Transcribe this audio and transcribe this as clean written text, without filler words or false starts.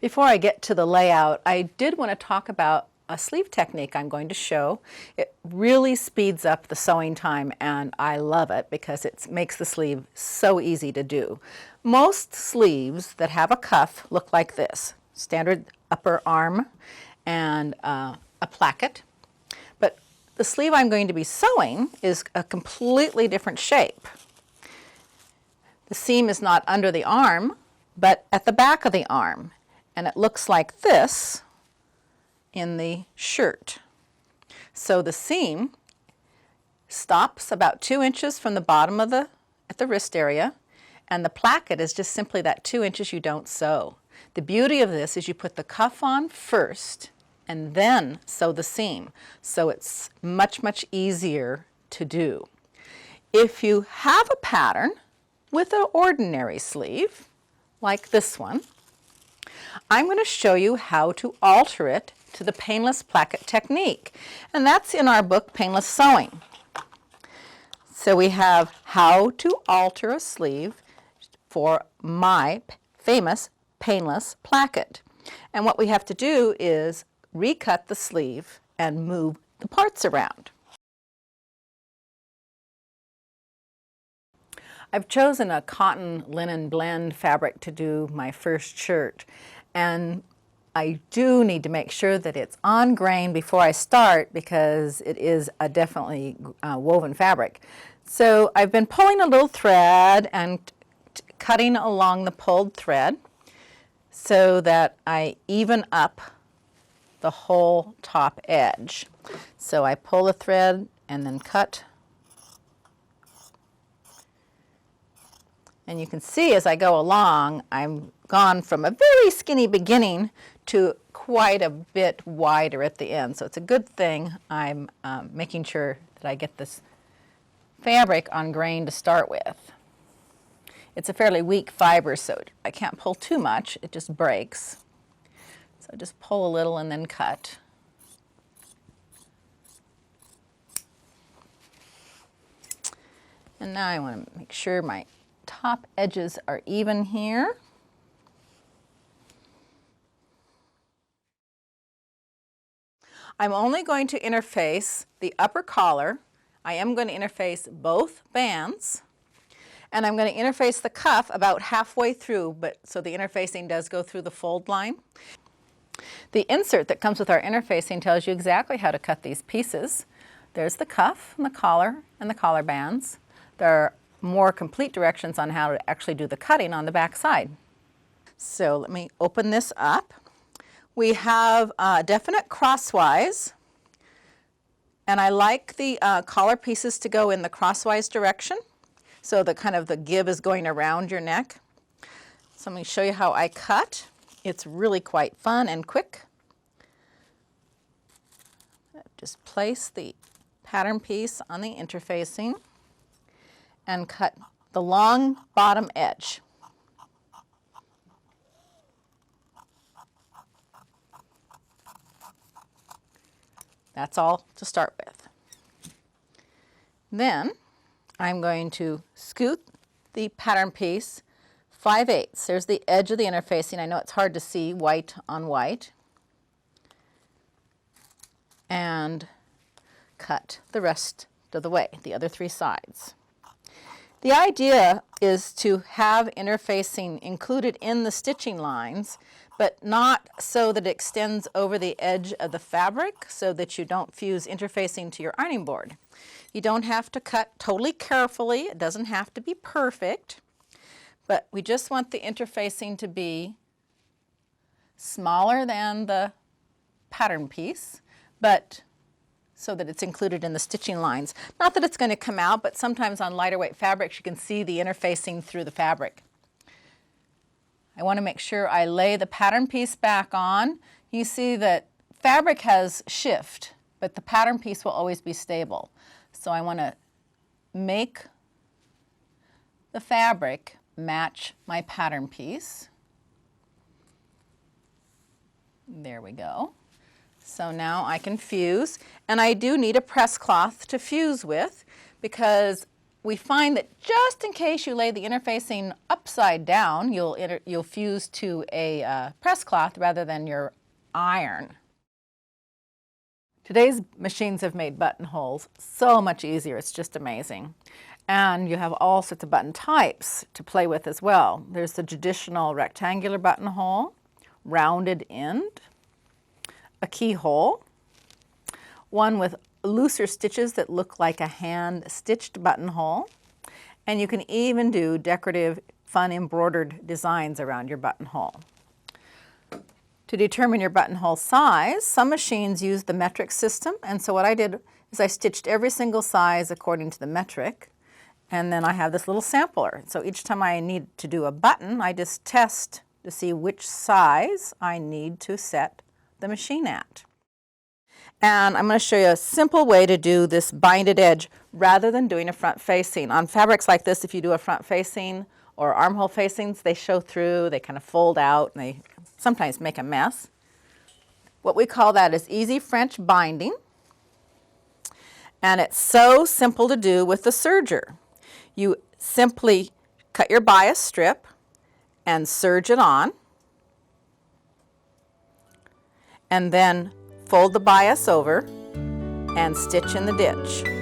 Before I get to the layout, I did want to talk about a sleeve technique I'm going to show. It really speeds up the sewing time, and I love it because it makes the sleeve so easy to do. Most sleeves that have a cuff look like this: standard upper arm and a placket. But the sleeve I'm going to be sewing is a completely different shape. The seam is not under the arm, but at the back of the arm. And it looks like this in the shirt. So the seam stops about 2 inches from the bottom of at the wrist area, and the placket is just simply that 2 inches you don't sew. The beauty of this is you put the cuff on first and then sew the seam. So it's much, much easier to do. If you have a pattern with an ordinary sleeve, like this one, I'm going to show you how to alter it to the painless placket technique. And that's in our book, Painless Sewing. So we have how to alter a sleeve for my famous painless placket. And what we have to do is recut the sleeve and move the parts around. I've chosen a cotton linen blend fabric to do my first shirt, and I do need to make sure that it's on grain before I start because it is a definitely woven fabric. So I've been pulling a little thread and cutting along the pulled thread so that I even up the whole top edge. So I pull the thread and then cut. And you can see as I go along, I'm gone from a very skinny beginning to quite a bit wider at the end. So it's a good thing I'm making sure that I get this fabric on grain to start with. It's a fairly weak fiber, so I can't pull too much. It just breaks. So just pull a little and then cut. And now I want to make sure my top edges are even here. I'm only going to interface the upper collar. I am going to interface both bands, and I'm going to interface the cuff about halfway through, but so the interfacing does go through the fold line. The insert that comes with our interfacing tells you exactly how to cut these pieces. There's the cuff and the collar bands. There are more complete directions on how to actually do the cutting on the back side. So let me open this up. We have definite crosswise, and I like the collar pieces to go in the crosswise direction, so the kind of the give is going around your neck. So let me show you how I cut. It's really quite fun and quick. Just place the pattern piece on the interfacing and cut the long bottom edge. That's all to start with. Then I'm going to scoot the pattern piece 5/8. There's the edge of the interfacing. I know it's hard to see white on white. And cut the rest of the way, the other 3 sides. The idea is to have interfacing included in the stitching lines, but not so that it extends over the edge of the fabric so that you don't fuse interfacing to your ironing board. You don't have to cut totally carefully. It doesn't have to be perfect, but we just want the interfacing to be smaller than the pattern piece, but so that it's included in the stitching lines. Not that it's going to come out, but sometimes on lighter weight fabrics you can see the interfacing through the fabric. I want to make sure I lay the pattern piece back on. You see that fabric has shift, but the pattern piece will always be stable. So I want to make the fabric match my pattern piece. There we go. So now I can fuse, and I do need a press cloth to fuse with because we find that just in case you lay the interfacing upside down, you'll fuse to a press cloth rather than your iron. Today's machines have made buttonholes so much easier, it's just amazing. And you have all sorts of button types to play with as well. There's the traditional rectangular buttonhole, rounded end, a keyhole, one with looser stitches that look like a hand-stitched buttonhole, and you can even do decorative, fun embroidered designs around your buttonhole. To determine your buttonhole size, some machines use the metric system, and so what I did is I stitched every single size according to the metric, and then I have this little sampler. So each time I need to do a button, I just test to see which size I need to set the machine at. And I'm going to show you a simple way to do this binded edge rather than doing a front facing. On fabrics like this, if you do a front facing or armhole facings, they show through, they kind of fold out, and they sometimes make a mess. What we call that is easy French binding. And it's so simple to do with the serger. You simply cut your bias strip and serge it on, and then fold the bias over and stitch in the ditch.